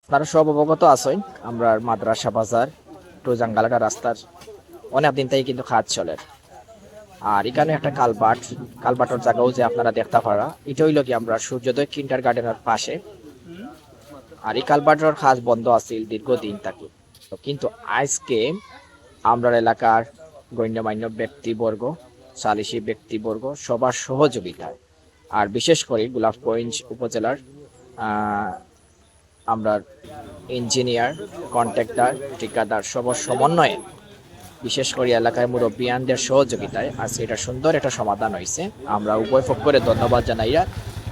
আপনারা সব অবগত আছেন আমরা মাদ্রাসা বাজার টু জাঙ্গালাটা রাস্তার অনেক দিন থেকে কিন্তু কাজ চলে। আর এখানে একটা কালবাটর জায়গাও যে আপনারা দেখতে পারা, এটা হইল কি আমরা সূর্যোদয় কিন্ডার গার্ডেনের পাশে। আর এই কালবাটর কাজ বন্ধ আছিল দীর্ঘদিন থাকি। কিন্তু আজকে আমরা এলাকার গণ্যমান্য ব্যক্তিবর্গ, সালিশি ব্যক্তিবর্গ সবার সহযোগিতায়, আর বিশেষ করে গোলাপগঞ্জ উপজেলার আমরা ইঞ্জিনিয়ার, কন্ট্রাক্টর, ঠিকাদার সবার সমন্বয়ে, বিশেষ করে এলাকায় মুরব্বিয়ানদের সহযোগিতায় আজকে এটা সুন্দর একটা সমাধান হয়েছে। আমরা উভয় পক্ষের ধন্যবাদ জানাইয়া,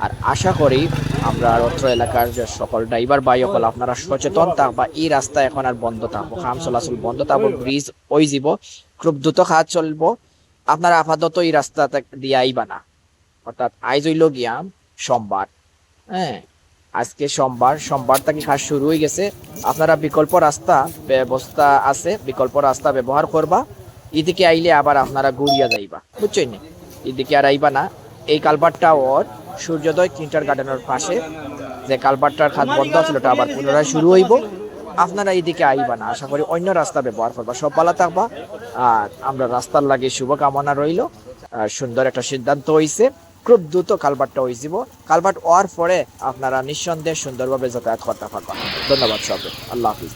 আর আশা করি আমরা অত্র এলাকার যে সকল ড্রাইভার ভাই সকল আপনারা সচেতন থাকবা। এই রাস্তা এখন আর বন্ধ থাকবো, খাম চলাচল বন্ধ থাকবো, ব্রিজ ওই যাব, খুব দ্রুত কাজ চলবো। আপনারা আপাতত এই রাস্তা দিয়ে আইবা না, অর্থাৎ আইজ হইল গিয়া সোমবার। হ্যাঁ, আজকে সোমবার থেকে কাজ শুরু হয়ে গেছে। আপনারা বিকল্প রাস্তা ব্যবস্থা আছে, বিকল্প রাস্তা ব্যবহার করবা। এদিকে আইলে আবার আপনারা ঘুরিয়া যাইবা, বুঝছেন? এদিকে আর আইবা না। এই কালভারটা ওর সূর্যোদয় কিন্টার গার্ডেনের পাশে যে কালভারটার খাত বন্ধ ছিল ওটা আবার পুনরায় শুরু হইব। আপনারা এইদিকে আইবা না, আশা করি অন্য রাস্তা ব্যবহার করবা। সব ভালো থাকবা। আর আমরা রাস্তার লাগে শুভকামনা রইল। সুন্দর একটা সিদ্ধান্ত হয়েছে, খুব দ্রুত কালভারটা হয়ে যাব। কালভার্ট হওয়ার পরে আপনারা নিঃসন্দেহে সুন্দরভাবে যাতায়াত করতে পারবেন। ধন্যবাদ সবাই, আল্লাহ হাফিজ।